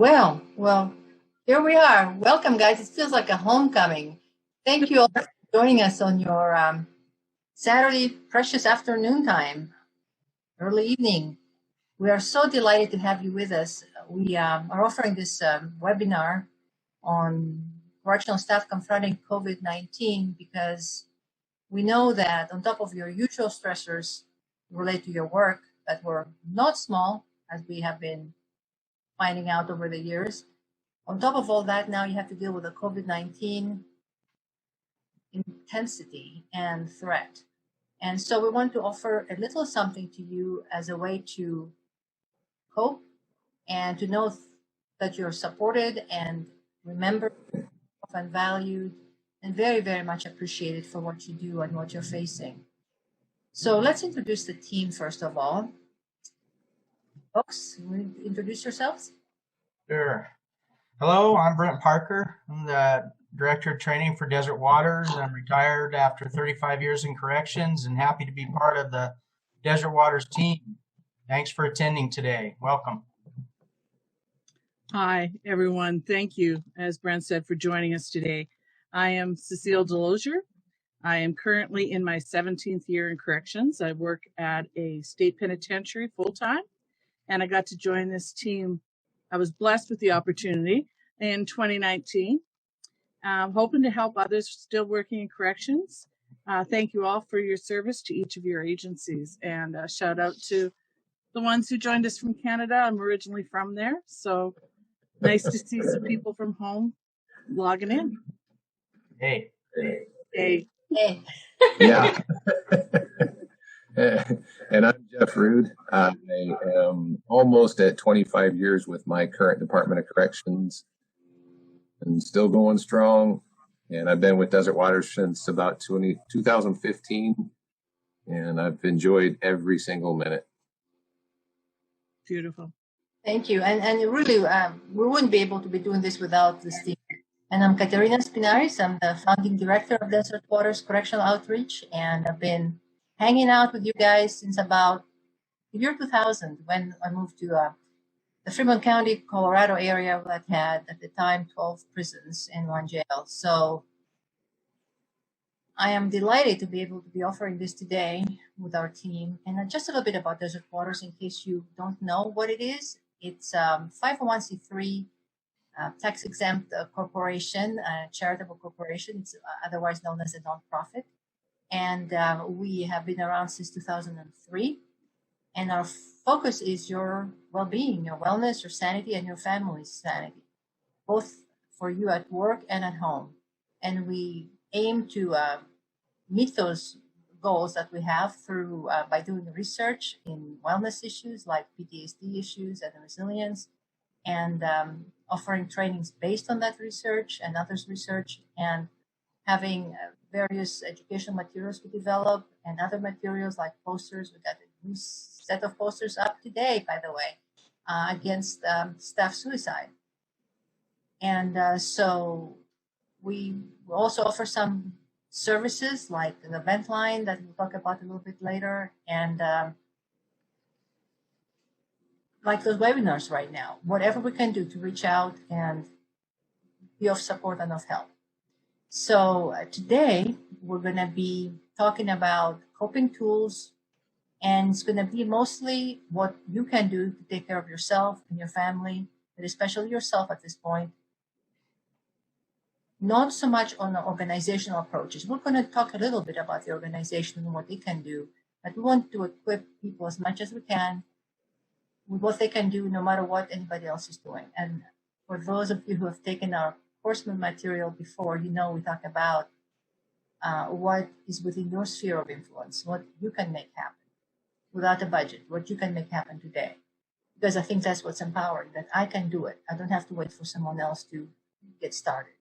Well, here we are. Welcome, guys. It feels like a homecoming. Thank you all for joining us on your Saturday precious afternoon time, early evening. We are so delighted to have you with us. We are offering this webinar on correctional staff confronting COVID-19 because we know that on top of your usual stressors related to your work that were not small, as we have been finding out over the years, on top of all that, now you have to deal with the COVID-19 intensity and threat. And so we want to offer a little something to you as a way to cope and to know that you're supported and remembered and valued and very, very much appreciated for what you do and what you're facing. So let's introduce the team first of all. Folks, will you introduce yourselves? Sure. Hello, I'm Brent Parker. I'm the Director of Training for Desert Waters. I'm retired after 35 years in corrections and happy to be part of the Desert Waters team. Thanks for attending today. Welcome. Hi, everyone. Thank you, as Brent said, for joining us today. I am Cecile Delozier. I am currently in my 17th year in corrections. I work at a state penitentiary full-time, and I got to join this team. I was blessed with the opportunity in 2019. Hoping to help others still working in corrections. Thank you all for your service to each of your agencies, and a shout out to the ones who joined us from Canada. I'm originally from there, so nice to see some people from home logging in. Hey. Yeah. And I'm Jeff Rude. I am almost at 25 years with my current Department of Corrections and still going strong. And I've been with Desert Waters since about 2015, and I've enjoyed every single minute. Beautiful. Thank you. And really, we wouldn't be able to be doing this without this team. And I'm Caterina Spinaris. I'm the founding director of Desert Waters Correctional Outreach, and I've been hanging out with you guys since about the year 2000 when I moved to the Fremont County, Colorado area that had at the time 12 prisons and 1 jail. So I am delighted to be able to be offering this today with our team. And just a little bit about Desert Waters in case you don't know what it is. It's 501c3 tax-exempt corporation, charitable corporation. It's otherwise known as a nonprofit. And we have been around since 2003. And our focus is your well-being, your wellness, your sanity, and your family's sanity, both for you at work and at home. And we aim to meet those goals that we have through by doing research in wellness issues like PTSD issues and resilience, and offering trainings based on that research and others' research, and having various educational materials we develop and other materials like posters. We got a new set of posters up today, by the way, against staff suicide. And so we also offer some services like the event line that we'll talk about a little bit later, and like those webinars right now, whatever we can do to reach out and be of support and of help. So today we're going to be talking about coping tools, and it's going to be mostly what you can do to take care of yourself and your family, but especially yourself at this point. Not so much on the organizational approaches. We're going to talk a little bit about the organization and what they can do, but we want to equip people as much as we can with what they can do no matter what anybody else is doing. And for those of you who have taken our course material before, you know we talk about what is within your sphere of influence, what you can make happen without a budget, what you can make happen today. Because I think that's what's empowering, that I can do it. I don't have to wait for someone else to get started.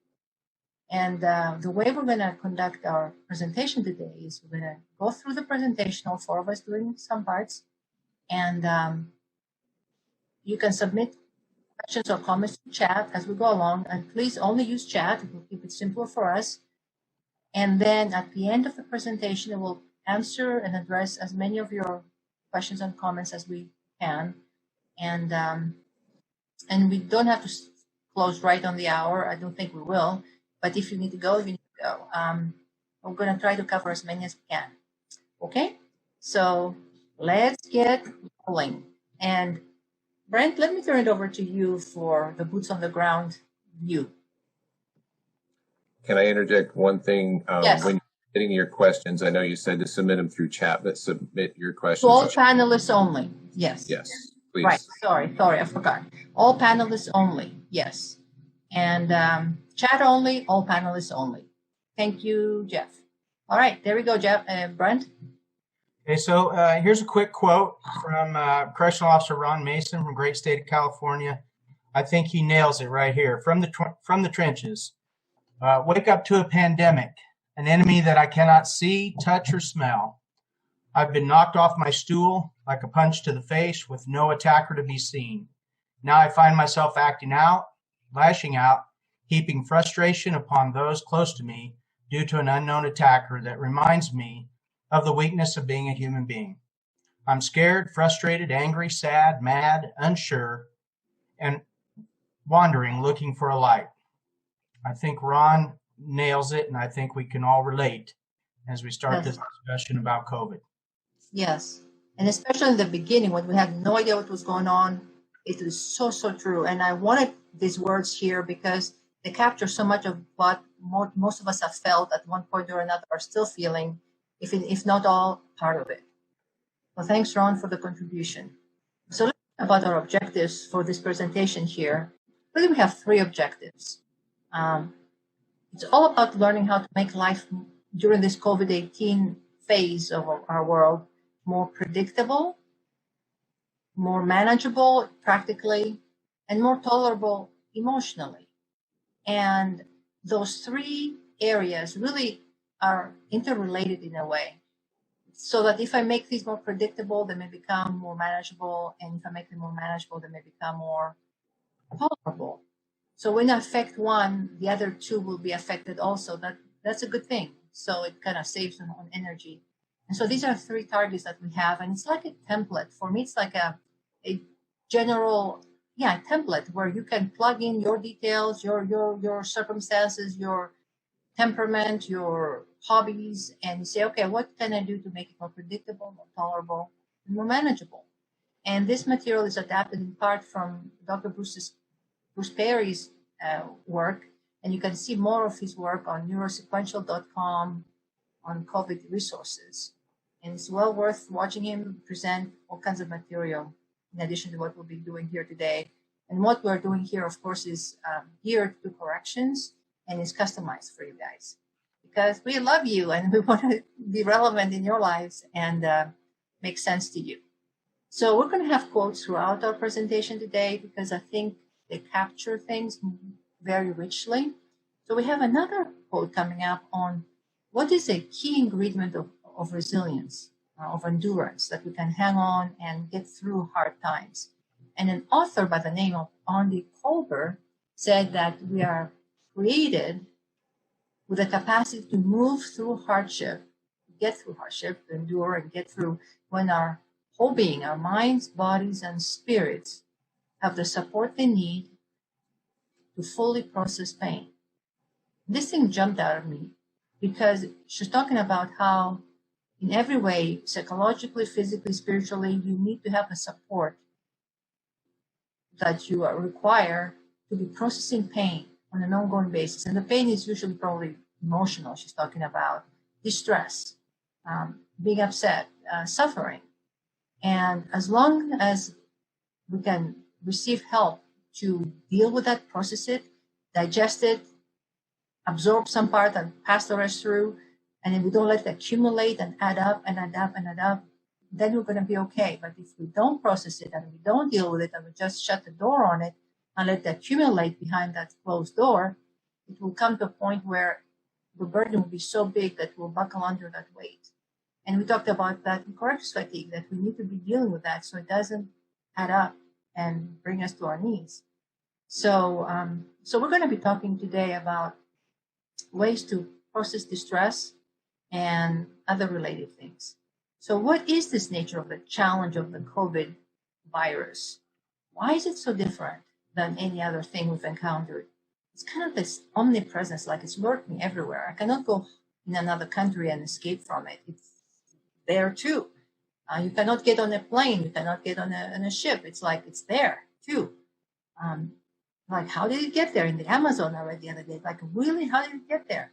And the way we're going to conduct our presentation today is we're going to go through the presentation, all 4 of us doing some parts, and you can submit questions or comments to chat as we go along, and please only use chat. It will keep it simpler for us. And then at the end of the presentation, it will answer and address as many of your questions and comments as we can. And And we don't have to close right on the hour. I don't think we will. But if you need to go, you need to go. We're going to try to cover as many as we can. Okay? So let's get rolling. And Brent, let me turn it over to you for the boots on the ground view. Can I interject one thing? Yes. When you're getting your questions, I know you said to submit them through chat, but submit your To questions. all panelists only. Yes. Yes, please. Right. Sorry, I forgot. All panelists only. Yes. And chat only, all panelists only. Thank you, Jeff. All right, there we go, Jeff. Brent? Okay, so here's a quick quote from Correctional Officer Ron Mason from great state of California. I think he nails it right here. From the trenches. Wake up to a pandemic, an enemy that I cannot see, touch, or smell. I've been knocked off my stool like a punch to the face with no attacker to be seen. Now I find myself acting out, lashing out, heaping frustration upon those close to me due to an unknown attacker that reminds me of the weakness of being a human being. I'm scared, frustrated, angry, sad, mad, unsure, and wandering, looking for a light. I think Ron nails it, and I think we can all relate as we start this discussion about COVID. Yes. And especially in the beginning when we had no idea what was going on, it was so, so true. And I wanted these words here because they capture so much of what most of us have felt at one point or another, are still feeling, if not all, part of it. Well, thanks, Ron, for the contribution. So let's talk about our objectives for this presentation here. Really, we have 3 objectives. It's all about learning how to make life during this COVID-19 phase of our world more predictable, more manageable practically, and more tolerable emotionally. And those 3 areas really are interrelated in a way. So that if I make these more predictable, they may become more manageable. And if I make them more manageable, they may become more tolerable. So when I affect one, the other 2 will be affected also. That's a good thing. So it kind of saves on energy. And so these are 3 targets that we have. And it's like a template. For me, it's like a general template where you can plug in your details, your circumstances, your temperament, your hobbies, and you say, okay, what can I do to make it more predictable, more tolerable, and more manageable? And this material is adapted in part from Dr. Bruce Perry's work, and you can see more of his work on neurosequential.com on COVID resources. And it's well worth watching him present all kinds of material in addition to what we'll be doing here today. And what we're doing here, of course, is geared to corrections and is customized for you guys because we love you and we want to be relevant in your lives and make sense to you. So we're going to have quotes throughout our presentation today because I think they capture things very richly. So we have another quote coming up on what is a key ingredient of resilience, of endurance, that we can hang on and get through hard times. And an author by the name of Andy Kolber said that we are created with the capacity to move through hardship, get through hardship, endure and get through when our whole being, our minds, bodies, and spirits have the support they need to fully process pain. This thing jumped out at me because she's talking about how in every way, psychologically, physically, spiritually, you need to have the support that you require to be processing pain on an ongoing basis. And the pain is usually probably emotional. She's talking about distress, being upset, suffering. And as long as we can receive help to deal with that, process it, digest it, absorb some part and pass the rest through, and if we don't let it accumulate and add up and add up and add up, then we're going to be okay. But if we don't process it and we don't deal with it and we just shut the door on it and let it accumulate behind that closed door, it will come to a point where the burden will be so big that we'll buckle under that weight. And we talked about that in corrections fatigue, that we need to be dealing with that so it doesn't add up and bring us to our knees. So we're going to be talking today about ways to process distress and other related things. So what is this nature of the challenge of the COVID virus? Why is it so different? than any other thing we've encountered. It's kind of this omnipresence, like it's lurking everywhere. I cannot go in another country and escape from it. It's there too. You cannot get on a plane. You cannot get on a ship. It's like it's there too. Like, how did it get there? In the Amazon I read the other day. Like, really, how did it get there?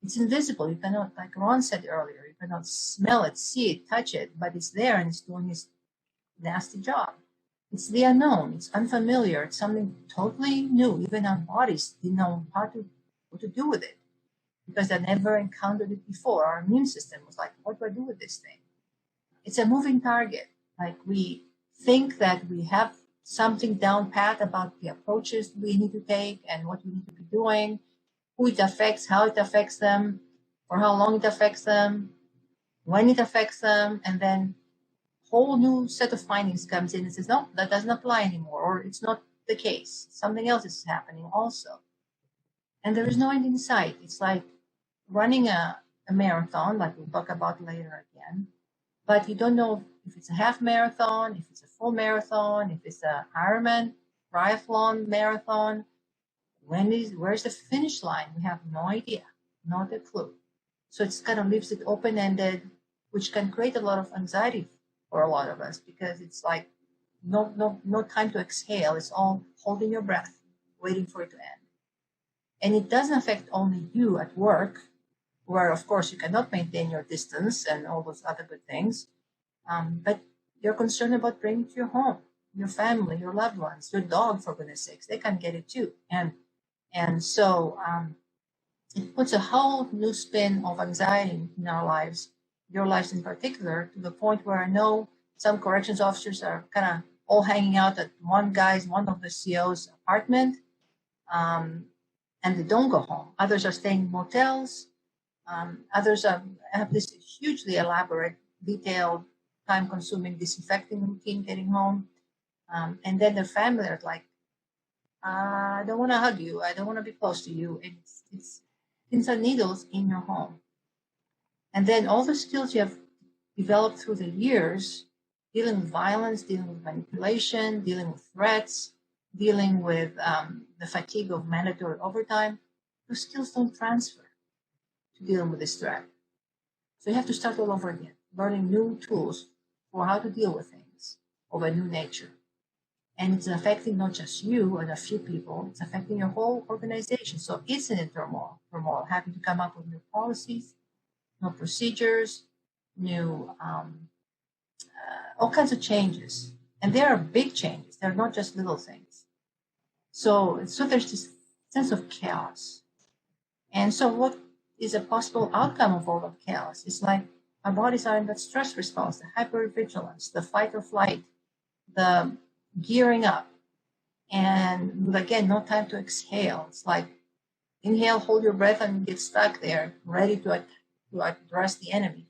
It's invisible. You cannot, like Ron said earlier, you cannot smell it, see it, touch it, but it's there and it's doing its nasty job. It's the unknown. It's unfamiliar. It's something totally new. Even our bodies didn't know what to do with it because they never encountered it before. Our immune system was like, what do I do with this thing? It's a moving target. Like, we think that we have something down pat about the approaches we need to take and what we need to be doing, who it affects, how it affects them, for how long it affects them, when it affects them, and then whole new set of findings comes in and says, no, that doesn't apply anymore, or it's not the case. Something else is happening also. And there is no end in sight. It's like running a marathon, like we'll talk about later again, but you don't know if it's a half marathon, if it's a full marathon, if it's an Ironman, triathlon marathon. Where's the finish line? We have no idea, not a clue. So it's kind of leaves it open-ended, which can create a lot of anxiety for a lot of us because it's like no time to exhale. It's all holding your breath, waiting for it to end. And it doesn't affect only you at work, where of course you cannot maintain your distance and all those other good things, but you're concerned about bringing to your home, your family, your loved ones, your dog, for goodness sakes. They can get it too. And so it puts a whole new spin of anxiety in our lives, your lives in particular, to the point where I know some corrections officers are kind of all hanging out at one of the CO's apartment, and they don't go home. Others are staying in motels. Others have this hugely elaborate, detailed, time-consuming disinfecting routine getting home. And then their family are like, I don't want to hug you. I don't want to be close to you. It's pins and needles in your home. And then all the skills you have developed through the years, dealing with violence, dealing with manipulation, dealing with threats, dealing with the fatigue of mandatory overtime, those skills don't transfer to dealing with this threat. So you have to start all over again, learning new tools for how to deal with things of a new nature. And it's affecting not just you and a few people, it's affecting your whole organization. So it's in turmoil, having to come up with new policies, new procedures, new, all kinds of changes. And they are big changes. They're not just little things. So there's this sense of chaos. And so what is a possible outcome of all of chaos? It's like our bodies are in that stress response, the hypervigilance, the fight or flight, the gearing up, and with, again, no time to exhale. It's like inhale, hold your breath, and get stuck there, ready to address the enemy.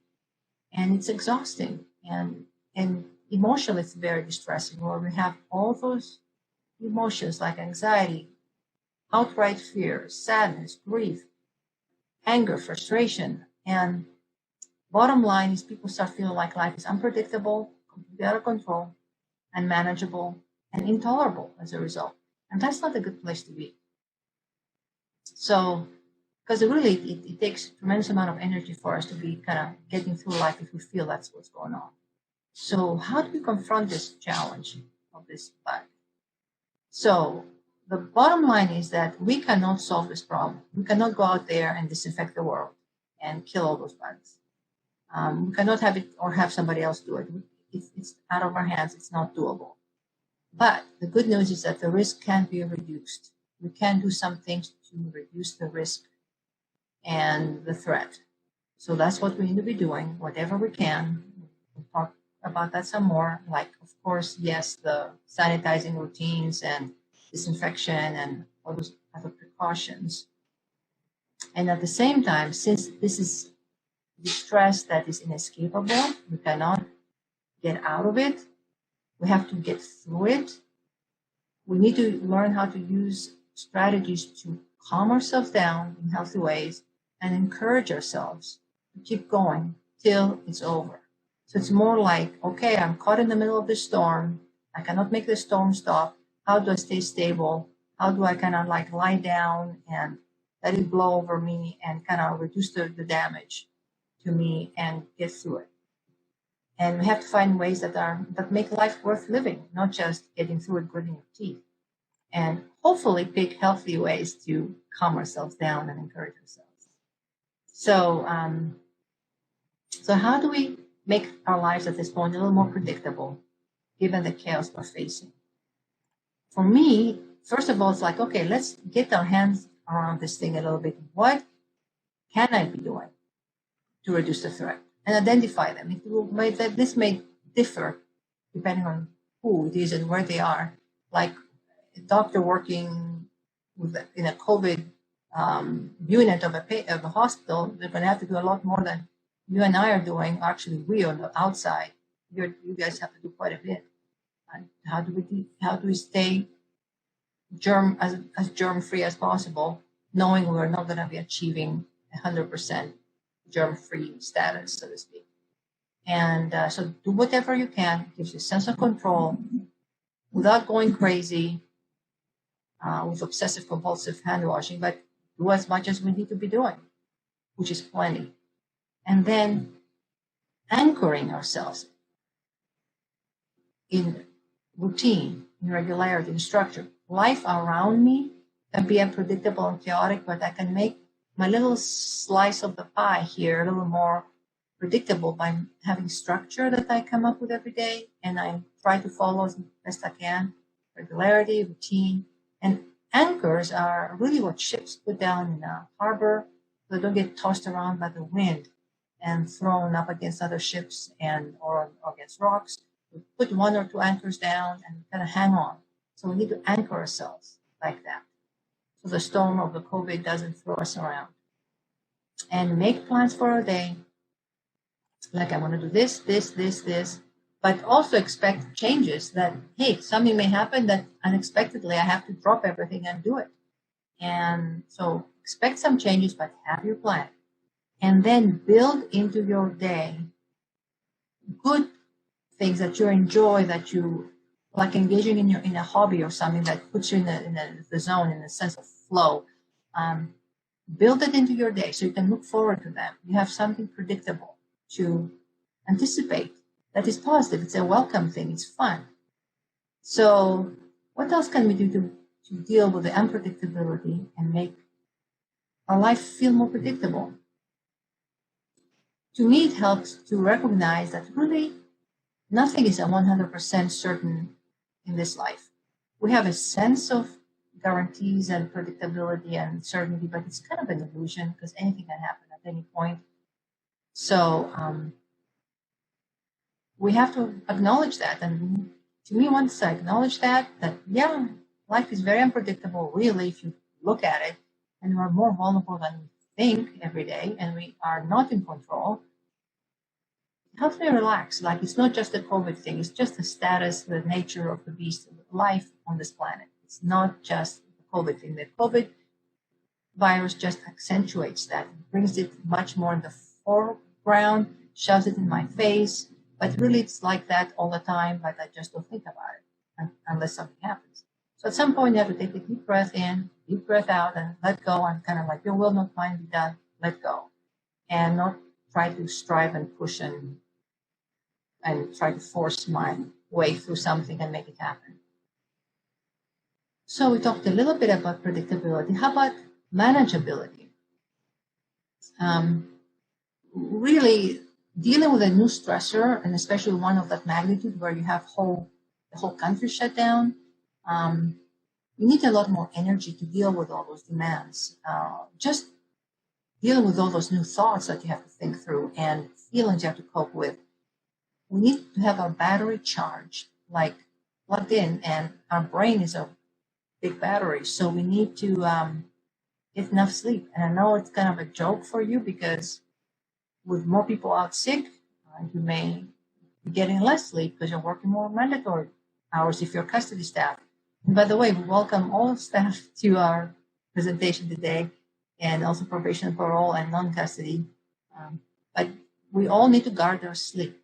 And it's exhausting, and emotionally it's very distressing, where we have all those emotions like anxiety, outright fear, sadness, grief, anger, frustration. And bottom line is people start feeling like life is unpredictable, completely out of control, unmanageable, and intolerable as a result. And that's not a good place to be. So, because it takes a tremendous amount of energy for us to be kind of getting through life if we feel that's what's going on. So how do we confront this challenge of this bug? So the bottom line is that we cannot solve this problem. We cannot go out there and disinfect the world and kill all those bugs. We cannot have it or have somebody else do it. It's out of our hands. It's not doable. But the good news is that the risk can be reduced. We can do some things to reduce the risk and the threat. So that's what we need to be doing, whatever we can. We'll talk about that some more. Like, of course, yes, the sanitizing routines and disinfection and all those other precautions. And at the same time, since this is distress that is inescapable, we cannot get out of it. We have to get through it. We need to learn how to use strategies to calm ourselves down in healthy ways and encourage ourselves to keep going till it's over. So it's more like, okay, I'm caught in the middle of the storm. I cannot make the storm stop. How do I stay stable? How do I kind of like lie down and let it blow over me and kind of reduce the damage to me and get through it? And we have to find ways that make life worth living, not just getting through it, gritting your teeth. And hopefully pick healthy ways to calm ourselves down and encourage ourselves. So, so how do we make our lives at this point a little more predictable, given the chaos we're facing? For me, first of all, it's like, okay, let's get our hands around this thing a little bit. What can I be doing to reduce the threat? And identify them. This may differ depending on who it is and where they are. Like a doctor working in a COVID unit of a hospital, they're going to have to do a lot more than you and I are doing. Actually, we on the outside, you guys have to do quite a bit. And how do we stay as germ free as possible, knowing we're not going to be achieving 100% germ-free status, so to speak. And so do whatever you can, gives you a sense of control without going crazy with obsessive compulsive hand washing, but do as much as we need to be doing, which is plenty. And then anchoring ourselves in routine, in regularity, in structure. Life around me can be unpredictable and chaotic, but I can make my little slice of the pie here a little more predictable by having structure that I come up with every day, and I try to follow as best I can. Regularity, routine, and anchors are really what ships put down in a harbor so they don't get tossed around by the wind and thrown up against other ships or against rocks. We put one or two anchors down and kind of hang on. So we need to anchor ourselves like that, so the storm of the COVID doesn't throw us around. And make plans for our day. Like, I want to do this, but also expect changes that, hey, something may happen that unexpectedly I have to drop everything and do it. And so expect some changes, but have your plan. And then build into your day good things that you enjoy, that you like, engaging in a hobby or something that puts you in the zone, in a sense of flow. Build it into your day so you can look forward to them. You have something predictable to anticipate that is positive. It's a welcome thing. It's fun. So what else can we do to deal with the unpredictability and make our life feel more predictable? To me, it helps to recognize that really nothing is 100% certain in this life. We have a sense of guarantees and predictability and certainty, but it's kind of an illusion because anything can happen at any point. So we have to acknowledge that. And to me, once I acknowledge that yeah, life is very unpredictable, really, if you look at it, and we're more vulnerable than we think every day, and we are not in control, it helps me relax. Like, it's not just a COVID thing, it's just the status, the nature of the beast of life on this planet. It's not just the COVID thing. The COVID virus just accentuates that, it brings it much more in the foreground, shoves it in my face, but really it's like that all the time, but I just don't think about it unless something happens. So at some point you have to take a deep breath in, deep breath out, and let go, and kind of like, your will, not mine, be done, let go. And not try to strive and push and try to force my way through something and make it happen. So we talked a little bit about predictability. How about manageability? Really dealing with a new stressor, and especially one of that magnitude where you have the whole country shut down, you need a lot more energy to deal with all those demands. Just dealing with all those new thoughts that you have to think through and feelings you have to cope with. We need to have our battery charged, like plugged in, and our brain is a big battery. So we need to get enough sleep. And I know it's kind of a joke for you because with more people out sick, you may be getting less sleep because you're working more mandatory hours if you're custody staff. And by the way, we welcome all staff to our presentation today, and also probation, parole, and non-custody. But we all need to guard our sleep.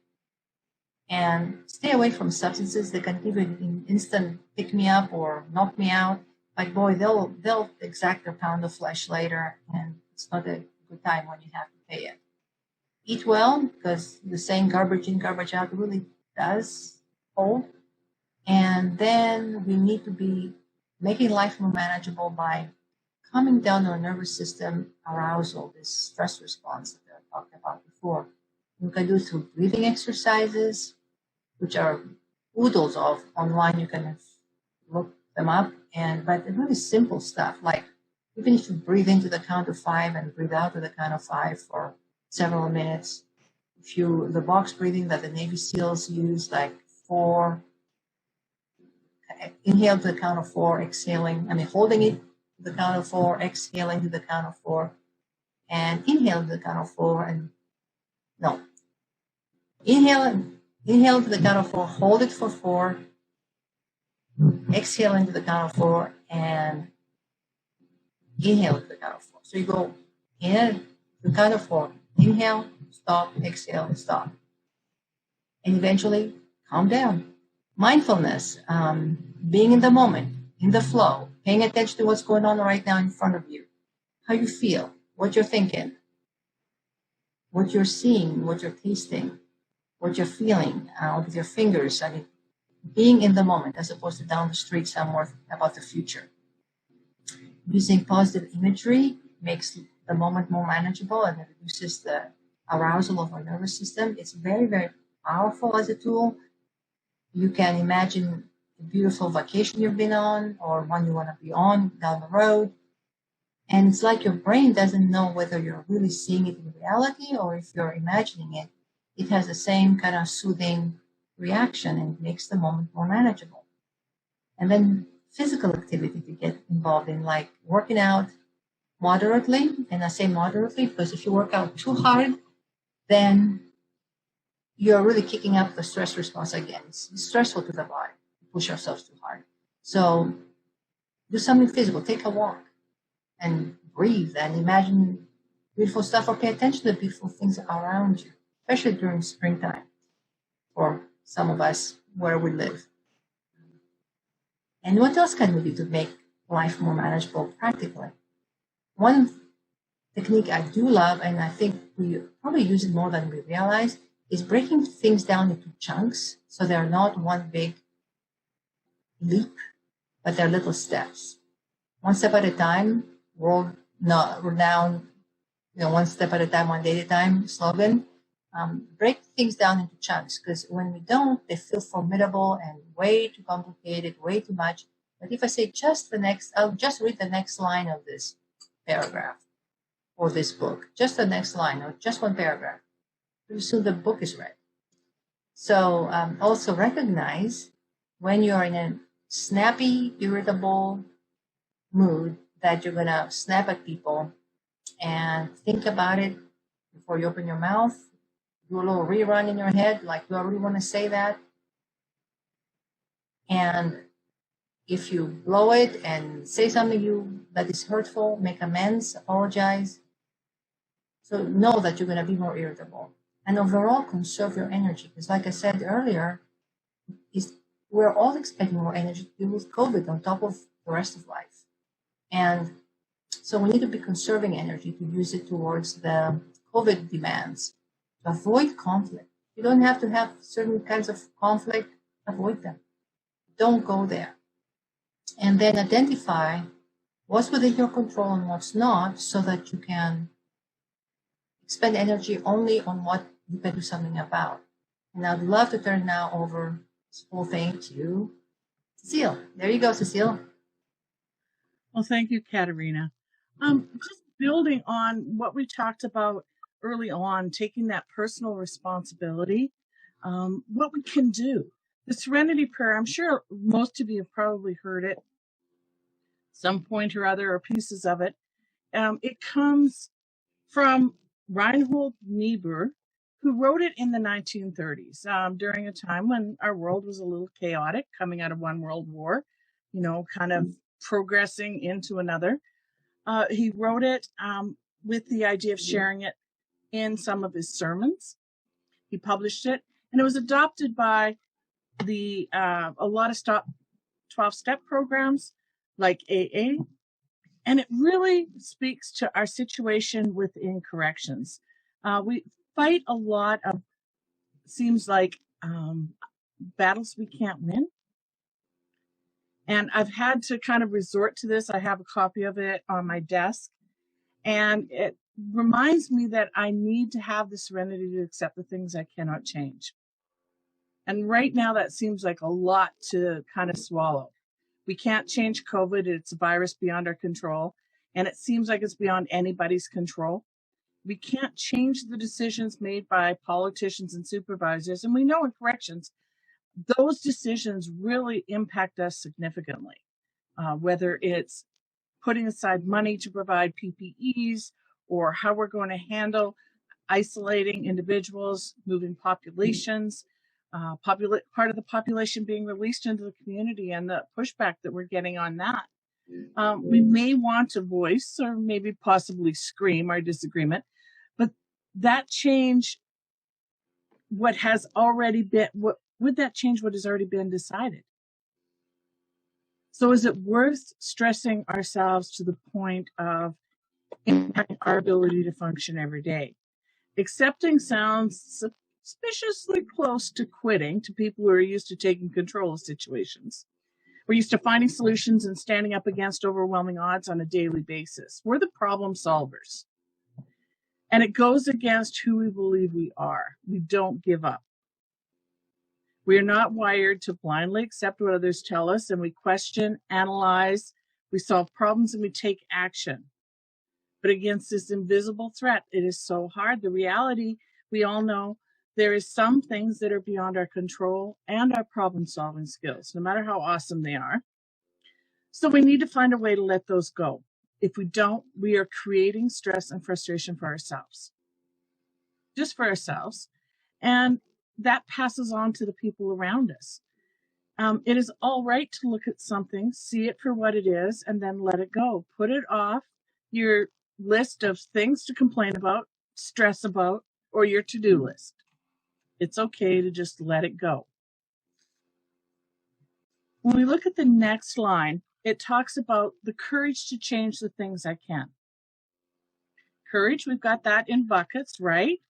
and stay away from substances that can give you an instant pick me up or knock me out. But boy, they'll exact a pound of flesh later, and it's not a good time when you have to pay it. Eat well, because the saying garbage in, garbage out really does hold. And then we need to be making life more manageable by calming down our nervous system arousal, this stress response that I talked about before. You can do through breathing exercises, which are oodles of online. You can look them up, but really simple stuff, like even if you breathe into the count of 5 and breathe out to the count of 5 for several minutes. If the box breathing that the Navy SEALs use, like 4, inhale to the count of 4, exhaling, holding it to the count of 4, exhaling to the count of 4, and inhale to the count of 4, inhale to the count of 4, hold it for 4, exhale into the count of 4, and inhale to the count of 4. So you go in to the count of 4, inhale, stop, exhale, stop. And eventually calm down. Mindfulness, being in the moment, in the flow, paying attention to what's going on right now in front of you, how you feel, what you're thinking, what you're seeing, what you're tasting, what you're feeling with your fingers. Being in the moment as opposed to down the street somewhere about the future. Using positive imagery makes the moment more manageable and it reduces the arousal of our nervous system. It's very, very powerful as a tool. You can imagine a beautiful vacation you've been on or one you want to be on down the road. And it's like your brain doesn't know whether you're really seeing it in reality or if you're imagining it. It has the same kind of soothing reaction and it makes the moment more manageable. And then physical activity to get involved in, like working out moderately. And I say moderately because if you work out too hard, then you're really kicking up the stress response again. It's stressful to the body to push ourselves too hard. So do something physical, take a walk and breathe and imagine beautiful stuff or pay attention to the beautiful things around you, especially during springtime for some of us where we live. And what else can we do to make life more manageable practically? One technique I do love, and I think we probably use it more than we realize, is breaking things down into chunks so they're not one big leap, but they're little steps. One step at a time, world renowned, one step at a time, one day at a time slogan. Break things down into chunks, because when we don't, they feel formidable and way too complicated, way too much. But if I say I'll just read the next line of this paragraph or this book, just the next line or just one paragraph, pretty soon the book is read. So also recognize when you're in a snappy, irritable mood that you're going to snap at people, and think about it before you open your mouth. Do a little rerun in your head, like, do I really want to say that? And if you blow it and say something that is hurtful, make amends, apologize. So know that you're going to be more irritable. And overall, conserve your energy. Because like I said earlier, we're all expecting more energy to deal with COVID on top of the rest of life. And so we need to be conserving energy to use it towards the COVID demands. To avoid conflict. You don't have to have certain kinds of conflict. Avoid them. Don't go there. And then identify what's within your control and what's not, so that you can expend energy only on what you can do something about. And I'd love to turn now over this whole thing to Cecile. There you go, Cecile. Well, thank you, Caterina. Just building on what we talked about early on, taking that personal responsibility, what we can do. The Serenity Prayer, I'm sure most of you have probably heard it some point or other, or pieces of it. It comes from Reinhold Niebuhr, who wrote it in the 1930s, during a time when our world was a little chaotic, coming out of one world war, kind of progressing into another. He wrote it with the idea of sharing it in some of his sermons. He published it, And it was adopted by the a lot of 12-step programs like AA. And it really speaks to our situation within corrections. We fight a lot of, seems like, battles we can't win. And I've had to kind of resort to this. I have a copy of it on my desk. And it reminds me that I need to have the serenity to accept the things I cannot change. And right now, that seems like a lot to kind of swallow. We can't change COVID. It's a virus beyond our control. And it seems like it's beyond anybody's control. We can't change the decisions made by politicians and supervisors. And we know in corrections, those decisions really impact us significantly, whether it's putting aside money to provide PPEs or how we're going to handle isolating individuals, moving populations, part of the population being released into the community, and the pushback that we're getting on that. We may want to voice or maybe possibly scream our disagreement, but that change what has already been, what would that change what has already been decided? So is it worth stressing ourselves to the point of impacting our ability to function every day? Accepting sounds suspiciously close to quitting to people who are used to taking control of situations. We're used to finding solutions and standing up against overwhelming odds on a daily basis. We're the problem solvers. And it goes against who we believe we are. We don't give up. We are not wired to blindly accept what others tell us, and we question, analyze, we solve problems, and we take action. But against this invisible threat, it is so hard. The reality, we all know, there is some things that are beyond our control and our problem-solving skills, no matter how awesome they are. So we need to find a way to let those go. If we don't, we are creating stress and frustration for ourselves, just for ourselves. And that passes on to the people around us. It is all right to look at something, see it for what it is, and then let it go. Put it off your list of things to complain about, stress about, or your to-do list. It's okay to just let it go. When we look at the next line, it talks about the courage to change the things I can. Courage, we've got that in buckets, right?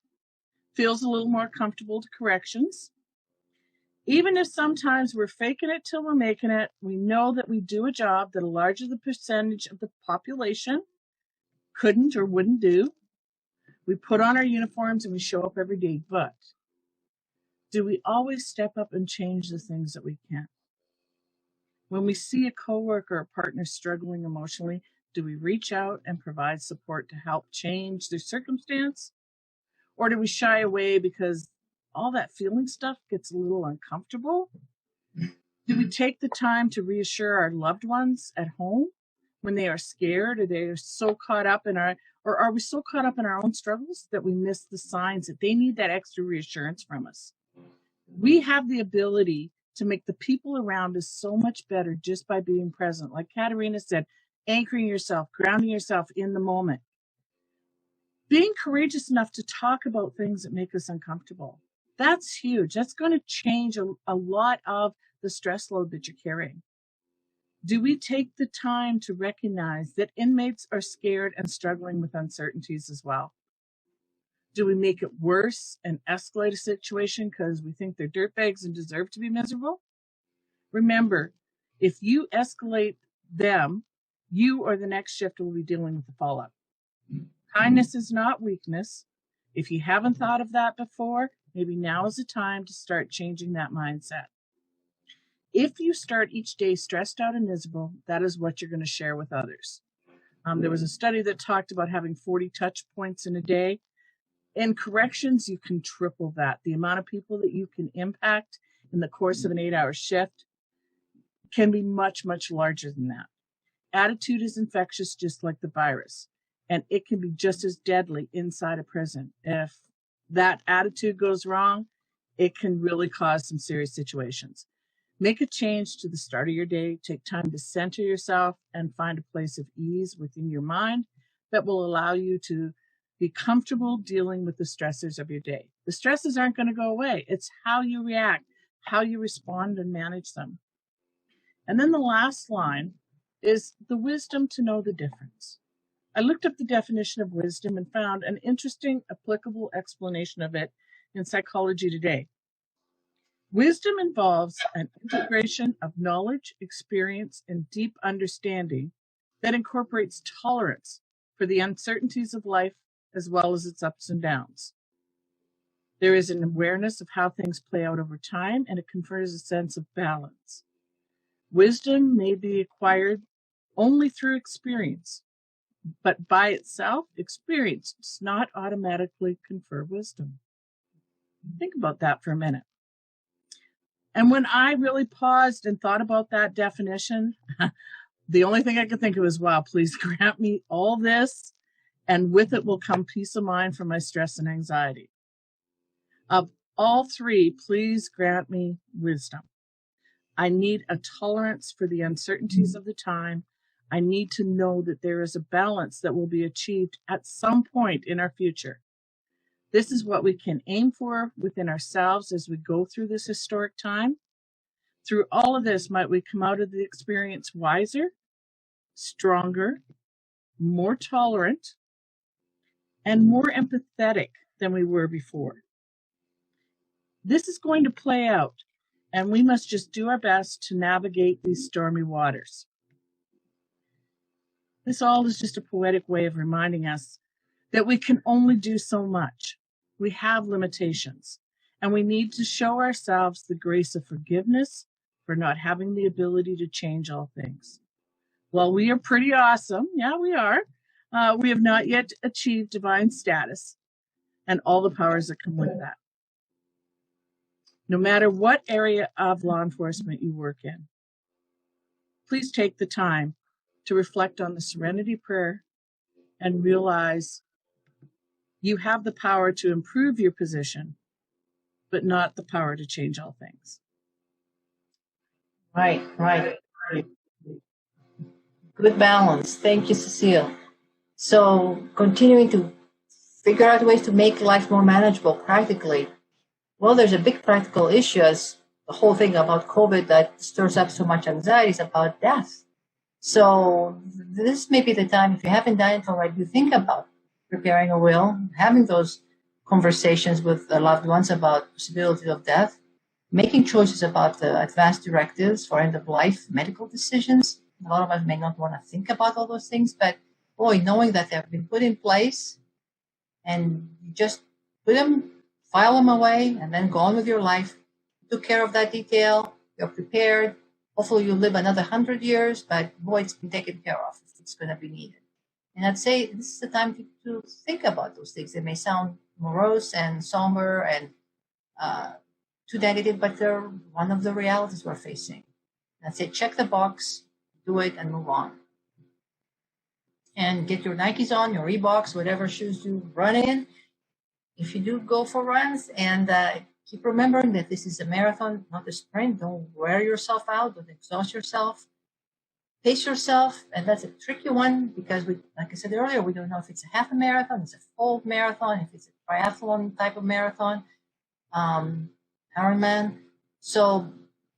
Feels a little more comfortable to corrections. Even if sometimes we're faking it till we're making it, we know that we do a job that a larger the percentage of the population couldn't or wouldn't do. We put on our uniforms and we show up every day, but do we always step up and change the things that we can? When we see a coworker or partner struggling emotionally, do we reach out and provide support to help change their circumstance? Or do we shy away because all that feeling stuff gets a little uncomfortable? Do we take the time to reassure our loved ones at home when they are scared, or they are so caught up in our, or are we so caught up in our own struggles that we miss the signs that they need that extra reassurance from us? We have the ability to make the people around us so much better just by being present. Like Caterina said, anchoring yourself, grounding yourself in the moment. Being courageous enough to talk about things that make us uncomfortable. That's huge. That's going to change a lot of the stress load that you're carrying. Do we take the time to recognize that inmates are scared and struggling with uncertainties as well? Do we make it worse and escalate a situation because we think they're dirtbags and deserve to be miserable? Remember, if you escalate them, you or the next shift will be dealing with the fallout. Kindness is not weakness. If you haven't thought of that before, maybe now is the time to start changing that mindset. If you start each day stressed out and miserable, that is what you're going to share with others. There was a study that talked about having 40 touch points in a day. In corrections, you can triple that. The amount of people that you can impact in the course of an 8-hour shift can be much, much larger than that. Attitude is infectious, just like the virus, and it can be just as deadly inside a prison. If that attitude goes wrong, it can really cause some serious situations. Make a change to the start of your day. Take time to center yourself and find a place of ease within your mind that will allow you to, Be comfortable dealing with the stressors of your day. The stresses aren't going to go away. It's how you react, how you respond and manage them. And then the last line is the wisdom to know the difference. I looked up the definition of wisdom and found an interesting, applicable explanation of it in Psychology Today. Wisdom involves an integration of knowledge, experience, and deep understanding that incorporates tolerance for the uncertainties of life as well as its ups and downs. There is an awareness of how things play out over time, and it confers a sense of balance. Wisdom may be acquired only through experience, but by itself, experience does not automatically confer wisdom. Think about that for a minute. And when I really paused and thought about that definition, the only thing I could think of was, wow, please grant me all this, and with it will come peace of mind for my stress and anxiety. Of all three, please grant me wisdom. I need a tolerance for the uncertainties of the time. I need to know that there is a balance that will be achieved at some point in our future. This is what we can aim for within ourselves as we go through this historic time. Through all of this, might we come out of the experience wiser, stronger, more tolerant, and more empathetic than we were before. This is going to play out, and we must just do our best to navigate these stormy waters. This all is just a poetic way of reminding us that we can only do so much. We have limitations, and we need to show ourselves the grace of forgiveness for not having the ability to change all things. While we are pretty awesome, yeah, we are, we have not yet achieved divine status and all the powers that come with that. No matter what area of law enforcement you work in, please take the time to reflect on the Serenity Prayer and realize you have the power to improve your position, but not the power to change all things. Right. Good balance. Thank you, Cecile. So continuing to figure out ways to make life more manageable practically. Well, there's a big practical issue as the whole thing about COVID that stirs up so much anxiety is about death. So this may be the time, if you haven't done it already, you think about preparing a will, having those conversations with the loved ones about possibility of death, making choices about the advanced directives for end-of-life medical decisions. A lot of us may not want to think about all those things, but boy, knowing that they've been put in place and you just put them, file them away, and then go on with your life. Took care of that detail, you're prepared. Hopefully you'll live another 100 years, but boy, it's been taken care of if it's going to be needed. And I'd say this is the time to think about those things. They may sound morose and somber and too negative, but they're one of the realities we're facing. And I'd say check the box, do it, and move on. And get your Nikes on, your Reeboks, whatever shoes you run in. If you do go for runs, and keep remembering that this is a marathon, not a sprint. Don't wear yourself out. Don't exhaust yourself. Pace yourself, and that's a tricky one because we, like I said earlier, we don't know if it's a half a marathon, it's a full marathon, if it's a triathlon type of marathon, Ironman. So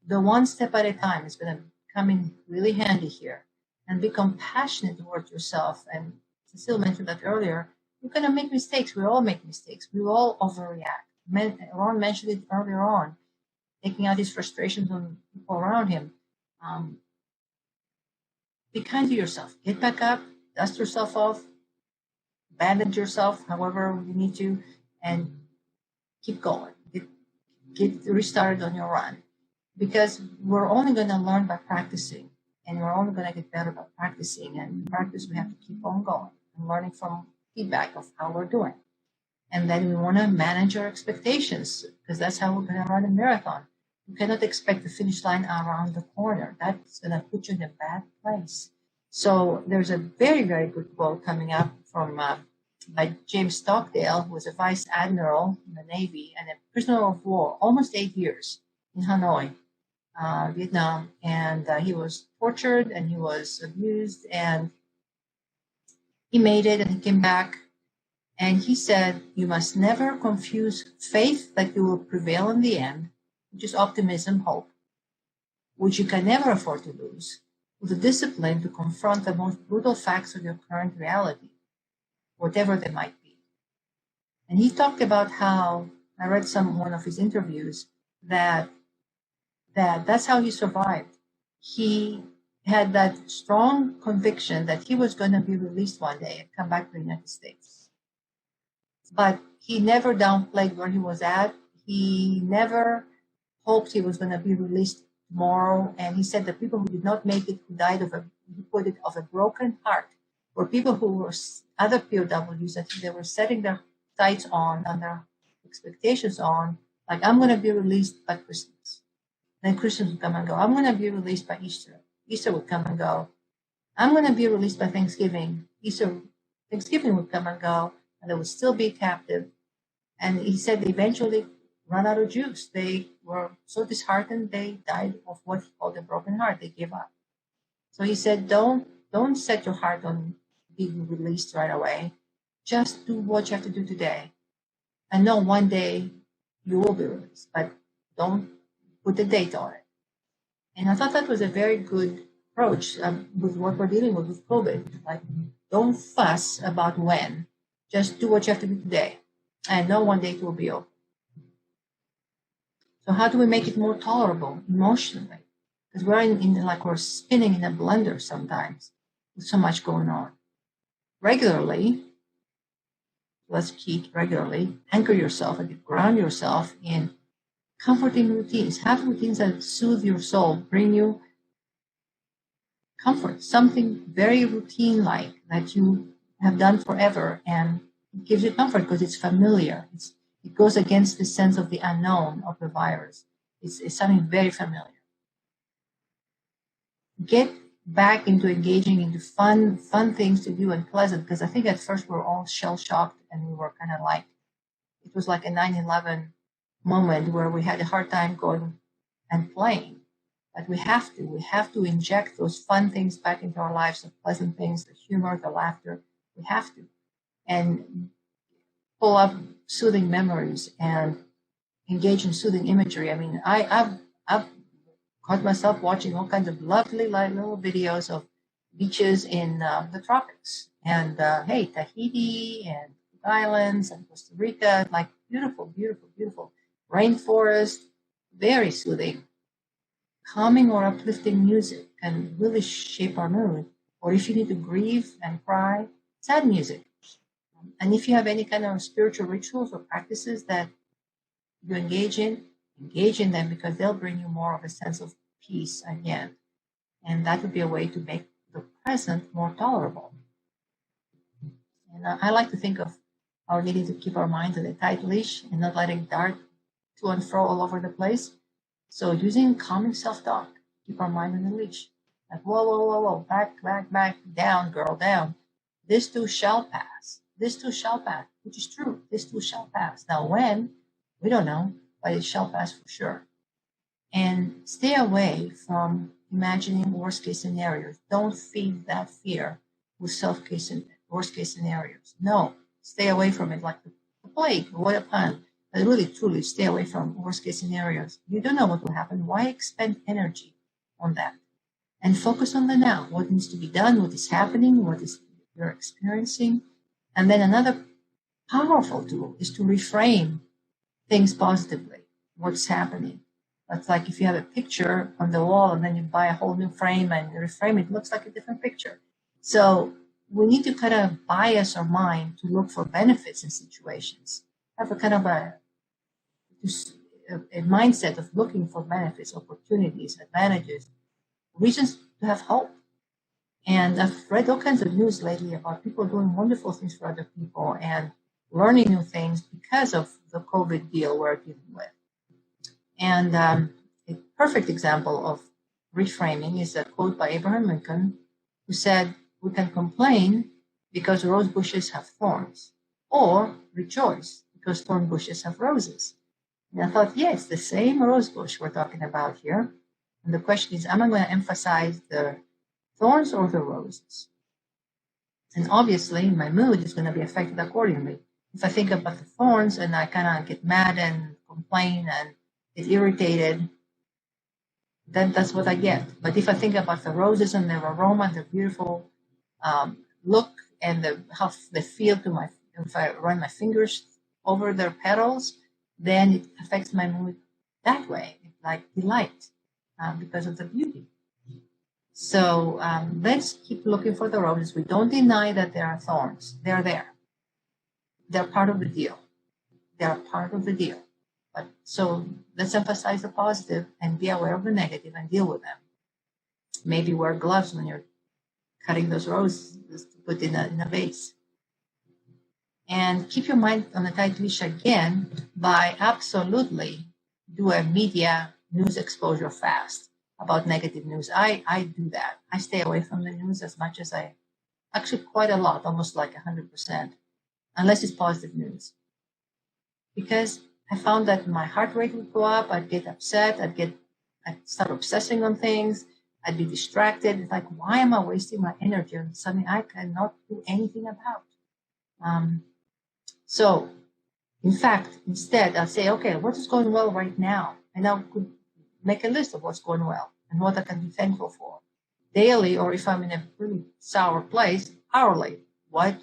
the one step at a time is going to come in really handy here, and be compassionate towards yourself. And Cecile mentioned that earlier. You're going to make mistakes. We all make mistakes. We all overreact. Ron mentioned it earlier on, taking out his frustrations on people around him. Be kind to yourself. Get back up, dust yourself off, bandage yourself however you need to, and keep going. Get restarted on your run. Because we're only going to learn by practicing, and we're only going to get better by practicing. And practice, we have to keep on going and learning from feedback of how we're doing. And then we want to manage our expectations, because that's how we're going to run a marathon. You cannot expect the finish line around the corner. That's going to put you in a bad place. So there's a very, very good quote coming up from by James Stockdale, who was a vice admiral in the Navy and a prisoner of war, almost 8 years in Hanoi, Vietnam. And he was tortured and he was abused, and he made it and he came back. And he said, you must never confuse faith that you will prevail in the end, which is optimism, hope, which you can never afford to lose, with the discipline to confront the most brutal facts of your current reality, whatever they might be. And he talked about how, I read one of his interviews, that's how he survived. He had that strong conviction that he was going to be released one day and come back to the United States. But he never downplayed where he was at. He never hoped he was going to be released tomorrow. And he said that people who did not make it, who died of a broken heart, were people who were other POWs that they were setting their sights on and their expectations on, like, I'm going to be released by Christmas. Then Christmas would come and go. I'm going to be released by Easter. Easter would come and go. I'm going to be released by Thanksgiving. Thanksgiving would come and go, and they would still be captive. And he said they eventually run out of juice. They were so disheartened, they died of what he called a broken heart. They gave up. So he said, don't set your heart on being released right away. Just do what you have to do today. And know one day you will be released, but don't put a date on it. And I thought that was a very good approach with what we're dealing with COVID. Like, don't fuss about when. Just do what you have to do today. And know one day it will be over. So how do we make it more tolerable emotionally? Because we're spinning in a blender sometimes with so much going on. Regularly, anchor yourself and ground yourself in comforting routines. Have routines that soothe your soul, bring you comfort, something very routine-like that you have done forever, and it gives you comfort because it's familiar. It goes against the sense of the unknown of the virus. It's something very familiar. Get back into engaging into fun things to do and pleasant, because I think at first we were all shell-shocked and we were kind of like, it was like a 9/11 moment where we had a hard time going and playing. But we have to inject those fun things back into our lives, the pleasant things, the humor, the laughter. We have to. And pull up soothing memories and engage in soothing imagery. I mean, I've caught myself watching all kinds of lovely little videos of beaches in the tropics, and Tahiti and islands and Costa Rica, like beautiful, beautiful, beautiful rainforest, very soothing. Calming or uplifting music can really shape our mood. Or if you need to grieve and cry, sad music. And if you have any kind of spiritual rituals or practices that you engage in them, because they'll bring you more of a sense of peace again. And that would be a way to make the present more tolerable. And I like to think of our needing to keep our minds on a tight leash and not letting dart to and fro all over the place. So using calming self-talk, keep our mind on the leash. Like, whoa, back, down, girl, down. This too shall pass. This too shall pass, which is true. This too shall pass. Now when? We don't know, but it shall pass for sure. And stay away from imagining worst-case scenarios. Don't feed that fear with worst-case scenarios. No, stay away from it like the plague. What a pun. But really, truly, stay away from worst-case scenarios. You don't know what will happen. Why expend energy on that? And focus on the now. What needs to be done, what is happening, what is you're experiencing. And then another powerful tool is to reframe things positively. What's happening? That's like if you have a picture on the wall and then you buy a whole new frame and reframe it, looks like a different picture. So we need to kind of bias our mind to look for benefits in situations. Have a kind of a mindset of looking for benefits, opportunities, advantages, reasons to have hope. And I've read all kinds of news lately about people doing wonderful things for other people and learning new things because of the COVID deal we're dealing with. And a perfect example of reframing is a quote by Abraham Lincoln, who said, "We can complain because rose bushes have thorns, or rejoice because thorn bushes have roses." And I thought, yeah, it's the same rose bush we're talking about here. And the question is, am I going to emphasize the thorns or the roses? And obviously, my mood is going to be affected accordingly. If I think about the thorns and I kind of get mad and complain and get irritated, then that's what I get. But if I think about the roses and their aroma, the beautiful look, and how they feel to my, if I run my fingers over their petals, then it affects my mood that way, like delight, because of the beauty. So let's keep looking for the roses. We don't deny that there are thorns. They're there. They're part of the deal. They're part of the deal. But so let's emphasize the positive and be aware of the negative and deal with them. Maybe wear gloves when you're cutting those roses to put in a vase. And keep your mind on a tight leash again by absolutely do a media news exposure fast about negative news. I do that. I stay away from the news as much as actually quite a lot, almost like 100%, unless it's positive news. Because I found that my heart rate would go up, I'd get upset, I'd start obsessing on things, I'd be distracted. It's like, why am I wasting my energy on something I cannot do anything about? So, in fact, instead, I'll say, okay, what is going well right now? And I could make a list of what's going well and what I can be thankful for. Daily, or if I'm in a really sour place, hourly, what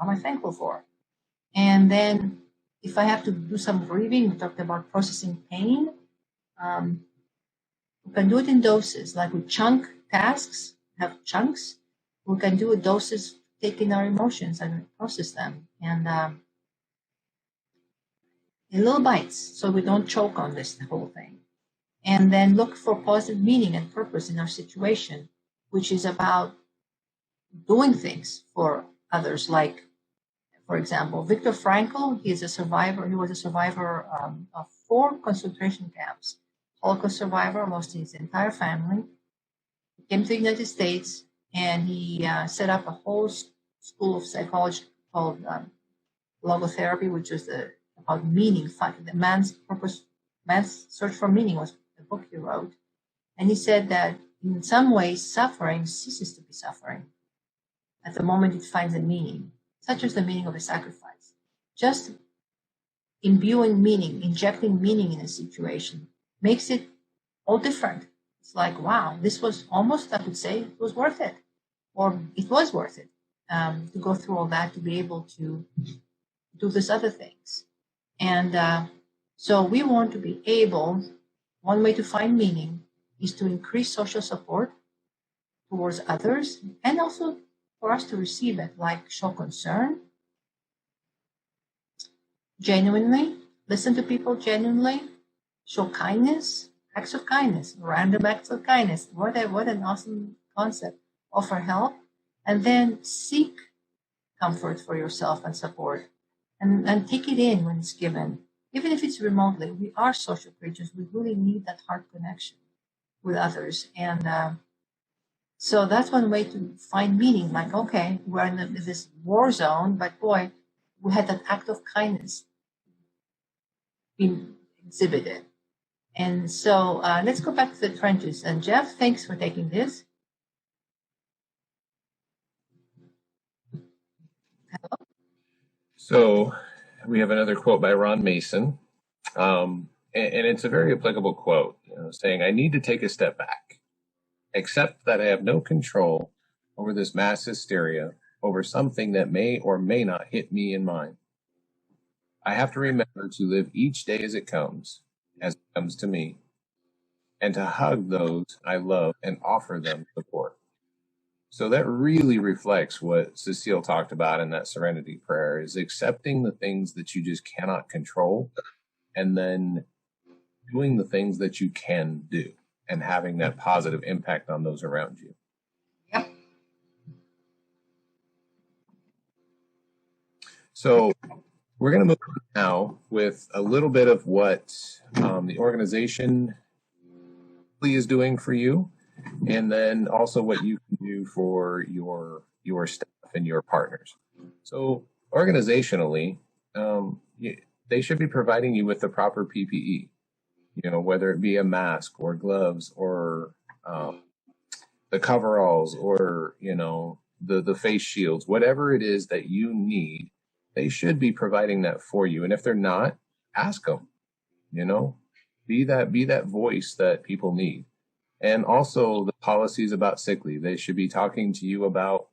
am I thankful for? And then if I have to do some grieving, we talked about processing pain. We can do it in doses, like we chunk tasks, have chunks. We can do doses, take in our emotions and process them. And in little bites, so we don't choke on this whole thing. And then look for positive meaning and purpose in our situation, which is about doing things for others. Like, for example, Viktor Frankl, he was a survivor of 4 concentration camps. Holocaust survivor, lost his entire family. He came to the United States and he set up a whole school of psychology called logotherapy, which was about meaning. The man's search for meaning was the book he wrote. And he said that in some ways, suffering ceases to be suffering at the moment it finds a meaning, such as the meaning of a sacrifice. Just imbuing meaning, injecting meaning in a situation makes it all different. It's like, wow, this was almost, I could say, it was worth it. Or it was worth it to go through all that, to be able to do these other things. And so we want to be able, one way to find meaning is to increase social support towards others, and also for us to receive it, like show concern, genuinely, listen to people genuinely, show kindness, acts of kindness, random acts of kindness. What an awesome concept. Offer help, and then seek comfort for yourself and support, and take it in when it's given. Even if it's remotely, we are social creatures. We really need that heart connection with others. And so that's one way to find meaning. Like, okay, we're in this war zone, but boy, we had that act of kindness being exhibited. And so let's go back to the trenches. And Jeff, thanks for taking this. So we have another quote by Ron Mason. And it's a very applicable quote, saying, I need to take a step back, accept that I have no control over this mass hysteria, over something that may or may not hit me and mine. I have to remember to live each day as it comes to me, and to hug those I love and offer them support. So that really reflects what Cecile talked about in that serenity prayer, is accepting the things that you just cannot control, and then doing the things that you can do and having that positive impact on those around you. Yep. So we're going to move on now with a little bit of what the organization is doing for you, and then also what you can do for your staff and your partners. So organizationally, they should be providing you with the proper PPE, whether it be a mask or gloves or the coveralls or, the face shields, whatever it is that you need, they should be providing that for you. And if they're not, ask them, you know, be that voice that people need. And also the policies about sick leave, they should be talking to you about,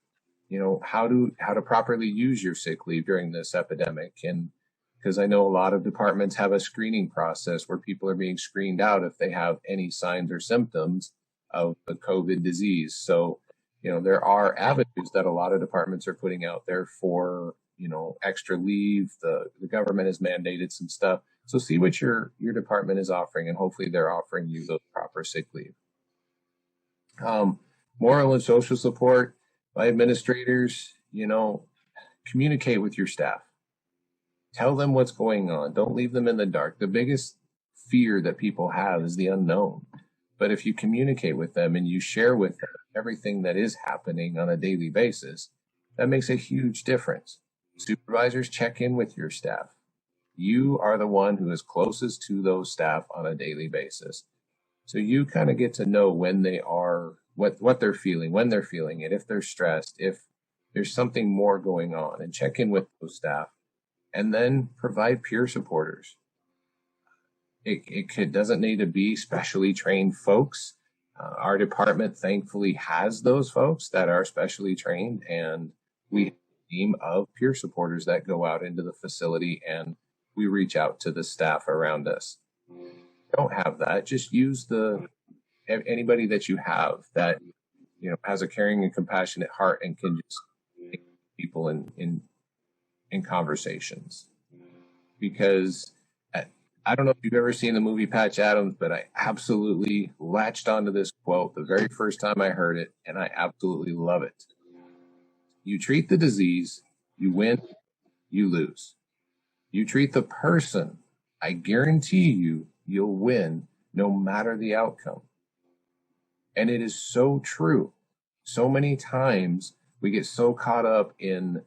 you know, how to properly use your sick leave during this epidemic. And because I know a lot of departments have a screening process where people are being screened out if they have any signs or symptoms of the COVID disease. So, you know, there are avenues that a lot of departments are putting out there for, you know, extra leave. The government has mandated some stuff. So see what your department is offering, and hopefully they're offering you the proper sick leave. Moral and social support by administrators, you know, communicate with your staff. Tell them what's going on. Don't leave them in the dark. The biggest fear that people have is the unknown. But if you communicate with them and you share with them everything that is happening on a daily basis, that makes a huge difference. Supervisors, check in with your staff. You are the one who is closest to those staff on a daily basis. So you kind of get to know when they are, what they're feeling, when they're feeling it, if they're stressed, if there's something more going on, and check in with those staff. And then provide peer supporters. It doesn't need to be specially trained folks. Our department thankfully has those folks that are specially trained, and we have a team of peer supporters that go out into the facility and we reach out to the staff around us. Don't have that, just use anybody that you have that, you know, has a caring and compassionate heart and can just take people in conversations. Because I don't know if you've ever seen the movie Patch Adams, but I absolutely latched onto this quote the very first time I heard it, and I absolutely love it. You treat the disease, you win, you lose. You treat the person, I guarantee you'll win no matter the outcome. And it is so true. So many times we get so caught up in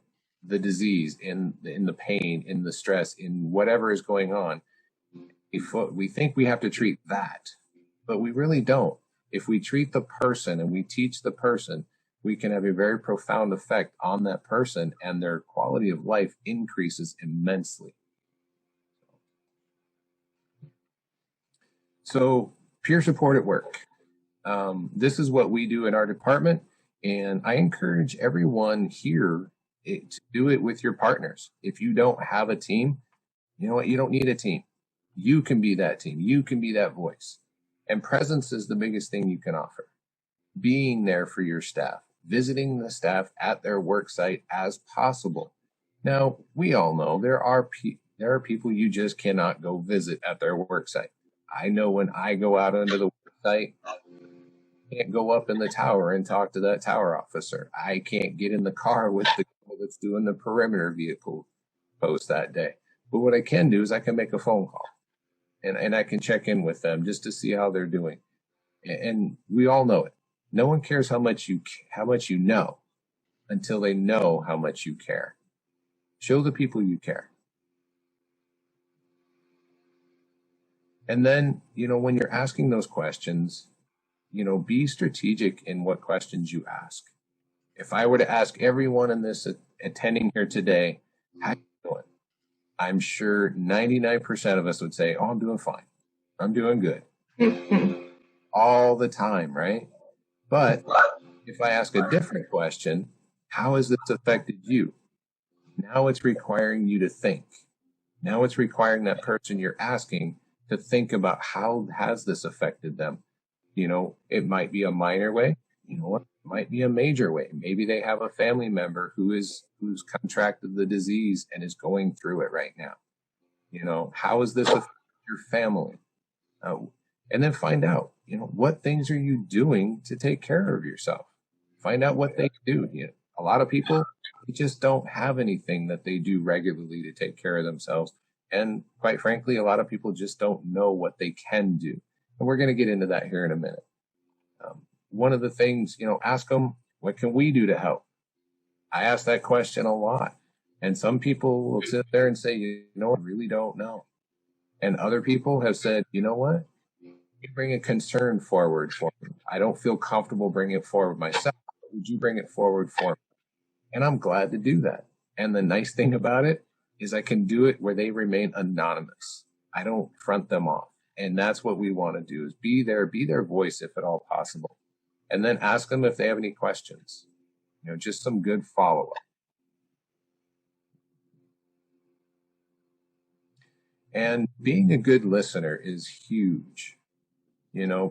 the disease, in the pain, in the stress, in whatever is going on. We think we have to treat that, but we really don't. If we treat the person and we teach the person, we can have a very profound effect on that person, and their quality of life increases immensely. So peer support at work. This is what we do in our department, and I encourage everyone here to do it with your partners. If you don't have a team, you know what? You don't need a team. You can be that team. You can be that voice. And presence is the biggest thing you can offer. Being there for your staff, visiting the staff at their work site as possible. Now, we all know there are people you just cannot go visit at their work site. I know when I go out onto the work site, I can't go up in the tower and talk to that tower officer. I can't get in the car with the girl that's doing the perimeter vehicle post that day. But what I can do is I can make a phone call, and I can check in with them just to see how they're doing. And we all know it. No one cares how much you know until they know how much you care. Show the people you care. And then, you know, when you're asking those questions, you know, be strategic in what questions you ask. If I were to ask everyone in this attending here today, how are you doing? I'm sure 99% of us would say, oh, I'm doing fine. I'm doing good. All the time, right? But if I ask a different question, how has this affected you? Now it's requiring you to think. Now it's requiring that person you're asking to think about, how has this affected them? You know, it might be a minor way. You know what? It might be a major way. Maybe they have a family member who's contracted the disease and is going through it right now. You know, how has this affected your family? And then find out, you know, what things are you doing to take care of yourself? Find out what they do. You know, a lot of people, they just don't have anything that they do regularly to take care of themselves. And quite frankly, a lot of people just don't know what they can do. And we're going to get into that here in a minute. One of the things, you know, ask them, what can we do to help? I ask that question a lot. And some people will sit there and say, you know, I really don't know. And other people have said, you know what? You bring a concern forward for me. I don't feel comfortable bringing it forward myself. Would you bring it forward for me? And I'm glad to do that. And the nice thing about it is I can do it where they remain anonymous. I don't front them off. And that's what we want to do, is be their voice if at all possible. And then ask them if they have any questions. Just some good follow-up. And being a good listener is huge.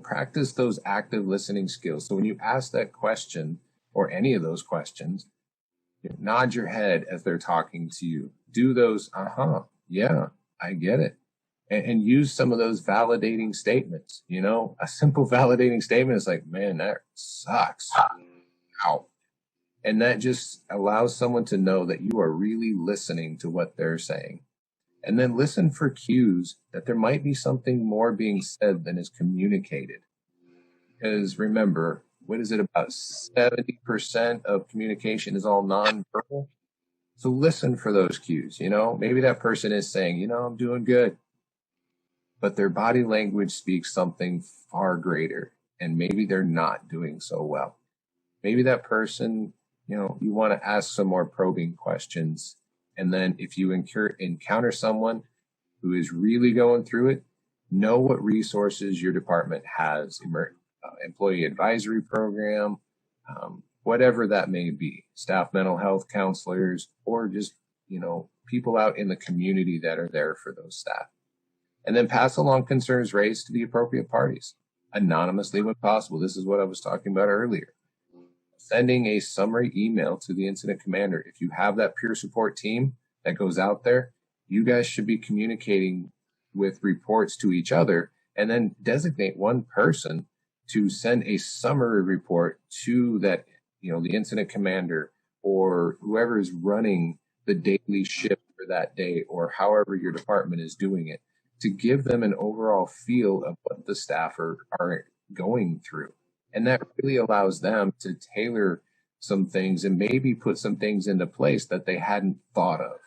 Practice those active listening skills. So when you ask that question or any of those questions, nod your head as they're talking to you. Do those, yeah, I get it. And use some of those validating statements. A simple validating statement is like, man, that sucks. Ow. And that just allows someone to know that you are really listening to what they're saying. And then listen for cues that there might be something more being said than is communicated. Because remember, what is it, about 70% of communication is all nonverbal? So listen for those cues. Maybe that person is saying, I'm doing good. But their body language speaks something far greater. And maybe they're not doing so well. Maybe that person, you want to ask some more probing questions. And then if you encounter someone who is really going through it, know what resources your department has, employee advisory program, whatever that may be, staff mental health counselors, or just, people out in the community that are there for those staff. And then pass along concerns raised to the appropriate parties, anonymously when possible. This is what I was talking about earlier. Sending a summary email to the incident commander. If you have that peer support team that goes out there, you guys should be communicating with reports to each other, and then designate one person to send a summary report to that, the incident commander or whoever is running the daily shift for that day, or however your department is doing it, to give them an overall feel of what the staff are going through. And that really allows them to tailor some things and maybe put some things into place that they hadn't thought of.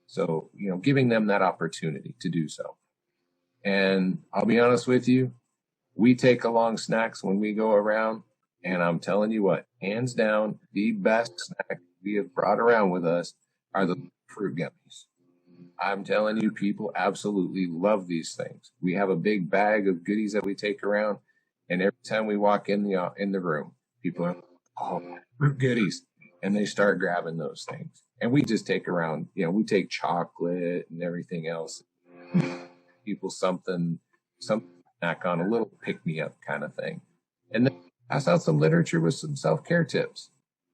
So, giving them that opportunity to do so. And I'll be honest with you, we take along snacks when we go around. And I'm telling you what, hands down, the best snack we have brought around with us are the fruit gummies. I'm telling you, people absolutely love these things. We have a big bag of goodies that we take around. And every time we walk in the room, people are, fruit goodies. And they start grabbing those things. And we just take around, we take chocolate and everything else. People something snack on, a little pick-me-up kind of thing. And then pass out some literature with some self-care tips.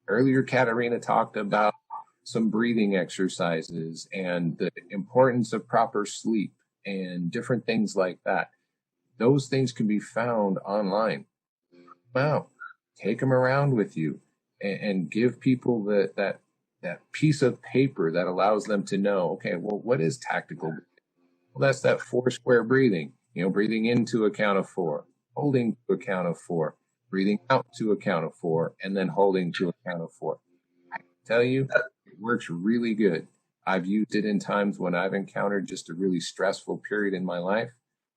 Earlier, Caterina talked about some breathing exercises and the importance of proper sleep and different things like that. Those things can be found online. Wow. Take them around with you and give people that piece of paper that allows them to know, okay, well, what is tactical? Well, that's that 4 square breathing, breathing in to a count of 4, holding to a count of 4, breathing out to a count of 4, and then holding to a count of 4. I tell you, it works really good. I've used it in times when I've encountered just a really stressful period in my life,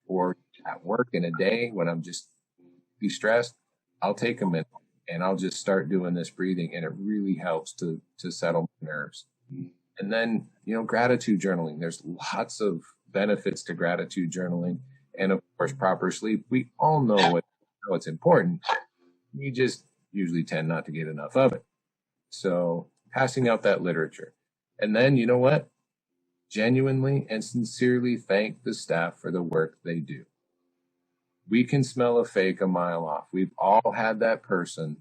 or at work in a day when I'm just stressed. I'll take a minute and I'll just start doing this breathing, and it really helps to settle my nerves. And then, gratitude journaling. There's lots of benefits to gratitude journaling, and of course, proper sleep. We all know it's important. We just usually tend not to get enough of it. So passing out that literature. And then, you know what? Genuinely and sincerely thank the staff for the work they do. We can smell a fake a mile off. We've all had that person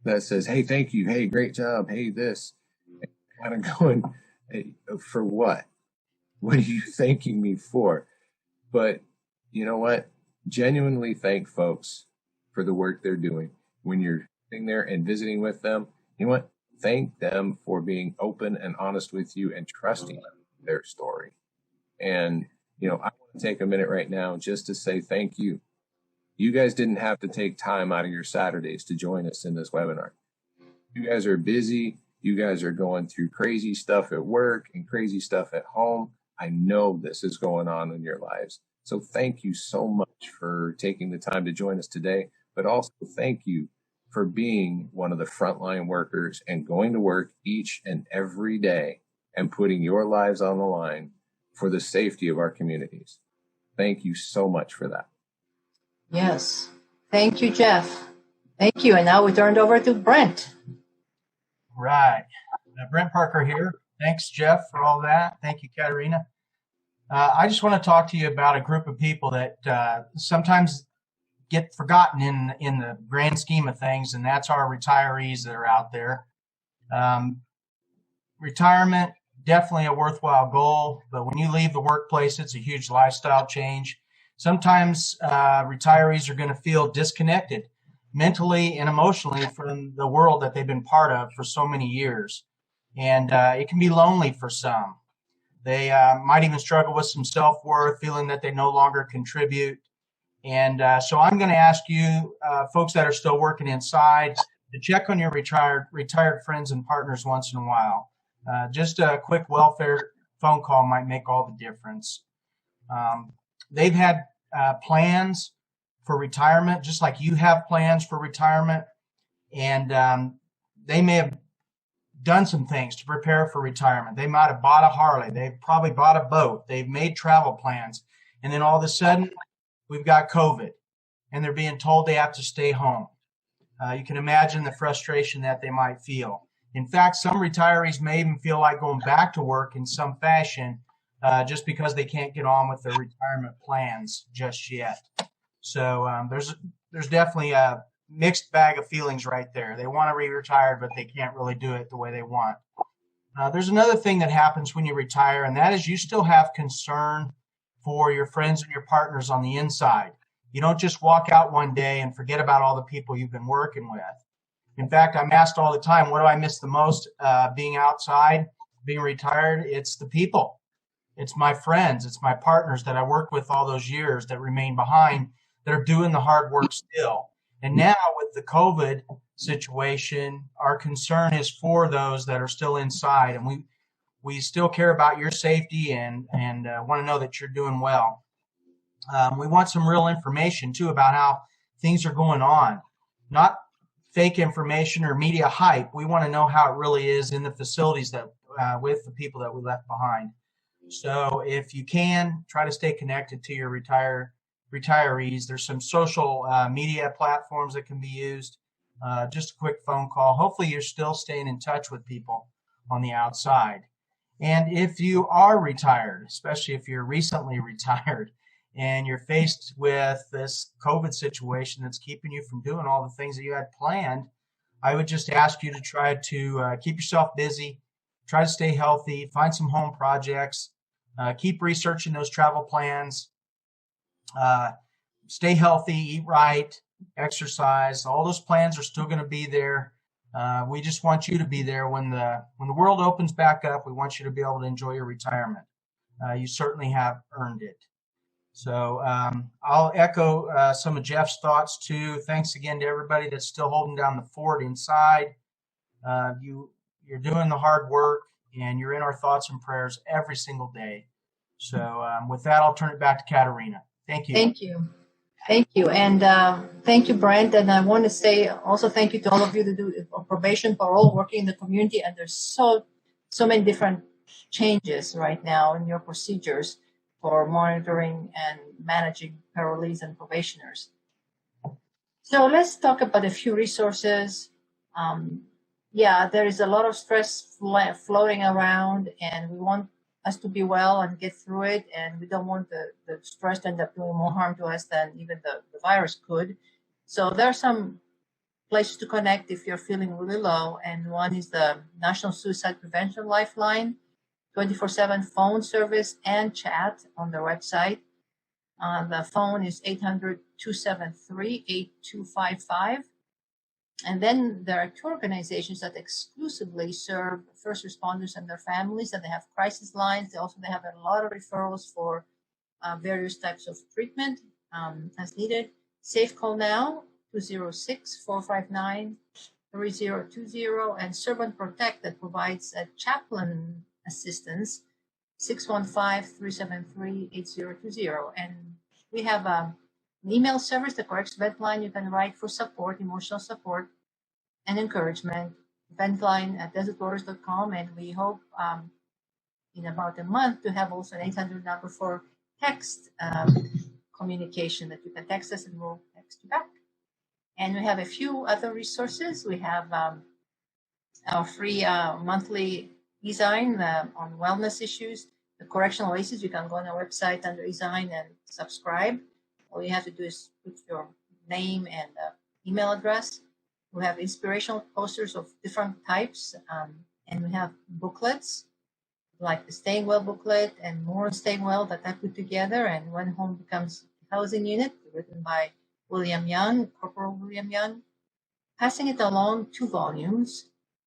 that says, hey, thank you. Hey, great job. Hey, this. And kind of going, hey, for what? What are you thanking me for? But you know what? Genuinely thank folks for the work they're doing. When you're sitting there and visiting with them, you know what? Thank them for being open and honest with you and trusting their story. And, I want to take a minute right now just to say thank you. You guys didn't have to take time out of your Saturdays to join us in this webinar. You guys are busy. You guys are going through crazy stuff at work and crazy stuff at home. I know this is going on in your lives. So thank you so much for taking the time to join us today. But also thank you for being one of the frontline workers and going to work each and every day and putting your lives on the line for the safety of our communities. Thank you so much for that. Yes. Thank you, Jeff. Thank you. And now we turn it over to Brent. Right. Brent Parker here. Thanks, Jeff, for all that. Thank you, Caterina. I just want to talk to you about a group of people that sometimes get forgotten in the grand scheme of things, and that's our retirees that are out there. Retirement, definitely a worthwhile goal, but when you leave the workplace, it's a huge lifestyle change. Sometimes retirees are going to feel disconnected mentally and emotionally from the world that they've been part of for so many years. And it can be lonely for some. They might even struggle with some self-worth, feeling that they no longer contribute. And so I'm going to ask you, folks that are still working inside, to check on your retired friends and partners once in a while. Just a quick welfare phone call might make all the difference. They've had plans for retirement, just like you have plans for retirement. And they may have done some things to prepare for retirement. They might have bought a Harley. They've probably bought a boat. They've made travel plans. And then all of a sudden, we've got COVID, and they're being told they have to stay home. You can imagine the frustration that they might feel. In fact, some retirees may even feel like going back to work in some fashion just because they can't get on with their retirement plans just yet. So there's definitely a mixed bag of feelings right there. They want to be retired, but they can't really do it the way they want. There's another thing that happens when you retire, and that is you still have concern for your friends and your partners on the inside. You don't just walk out one day and forget about all the people you've been working with. In fact, I'm asked all the time, what do I miss the most being outside, being retired? It's the people. It's my friends. It's my partners that I worked with all those years that remain behind, that are doing the hard work still. And now with the COVID situation, our concern is for those that are still inside. And we still care about your safety and want to know that you're doing well. We want some real information, too, about how things are going on. Not fake information or media hype. We want to know how it really is in the facilities that with the people that we left behind. So if you can, try to stay connected to your retirees. There's some social media platforms that can be used. Just a quick phone call. Hopefully you're still staying in touch with people on the outside. And if you are retired, especially if you're recently retired and you're faced with this COVID situation that's keeping you from doing all the things that you had planned, I would just ask you to try to keep yourself busy, try to stay healthy, find some home projects, keep researching those travel plans, stay healthy, eat right, exercise. All those plans are still going to be there. We just want you to be there when the world opens back up. We want you to be able to enjoy your retirement. You certainly have earned it. So I'll echo some of Jeff's thoughts too. Thanks again to everybody that's still holding down the fort inside. You're doing the hard work, and you're in our thoughts and prayers every single day. So with that, I'll turn it back to Caterina. Thank you. Thank you. Thank you. And thank you, Brent. And I want to say also thank you to all of you that do probation, parole, working in the community. And there's so many different changes right now in your procedures for monitoring and managing parolees and probationers. So let's talk about a few resources. There is a lot of stress floating around, and we want us to be well and get through it, and we don't want the stress to end up doing more harm to us than even the virus could. So there are some places to connect if you're feeling really low, and one is the National Suicide Prevention Lifeline, 24/7 phone service and chat on their website. The phone is 800-273-8255. And then there are two organizations that exclusively serve first responders and their families, and they have crisis lines. They have a lot of referrals for various types of treatment as needed. Safe Call Now, 206-459-3020, and Serve and Protect that provides chaplain assistance, 615-373-8020. And we have an email service, the Correctional Vet Line. You can write for support, emotional support, and encouragement. Event line at desertwaters.com, and we hope in about a month to have also an 800 number for text communication that you can text us and we'll text you back. And we have a few other resources. We have our free monthly e-zine on wellness issues, the Correctional Oasis. You can go on our website under e-zine and subscribe. All you have to do is put your name and email address. We have inspirational posters of different types, and we have booklets like the Staying Well booklet and more Staying Well that I put together, and When Home Becomes a Housing Unit, written by William Young, Corporal William Young. Passing it along, 2 volumes.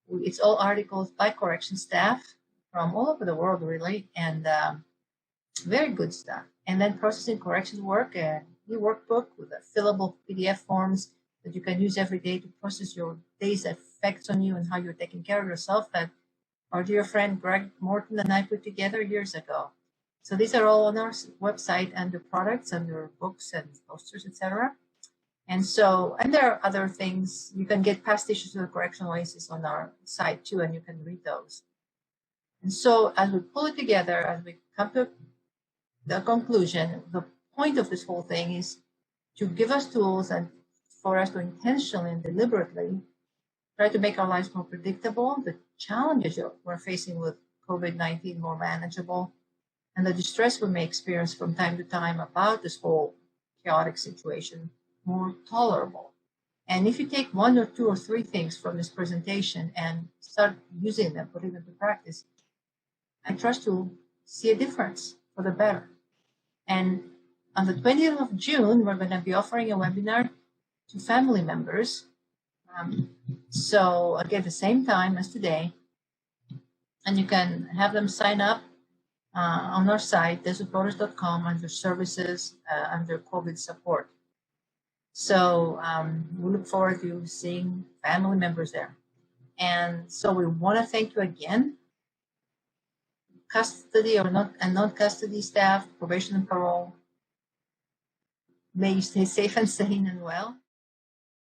It's all articles by correction staff from all over the world, really, and very good stuff. And then Processing Corrections Work, a new workbook with fillable PDF forms that you can use every day to process your day's effects on you and how you're taking care of yourself, that our dear friend Greg Morton and I put together years ago. So these are all on our website under products, under books and posters, etc. And there are other things. You can get past issues of the Correctional Oasis on our site too, and you can read those. And so as we pull it together, as we come to the conclusion, the point of this whole thing is to give us tools and for us to intentionally and deliberately try to make our lives more predictable, the challenges that we're facing with COVID-19 more manageable, and the distress we may experience from time to time about this whole chaotic situation more tolerable. And if you take 1 or 2 or 3 things from this presentation and start using them, putting them to practice, I trust you'll see a difference for the better. And on the 20th of June, we're going to be offering a webinar to family members. So again, the same time as today, and you can have them sign up on our site, desertwaters.com, under services, under COVID support. So we look forward to seeing family members there. And so we want to thank you again, custody or not, and non-custody staff, probation and parole. May you stay safe and sane and well.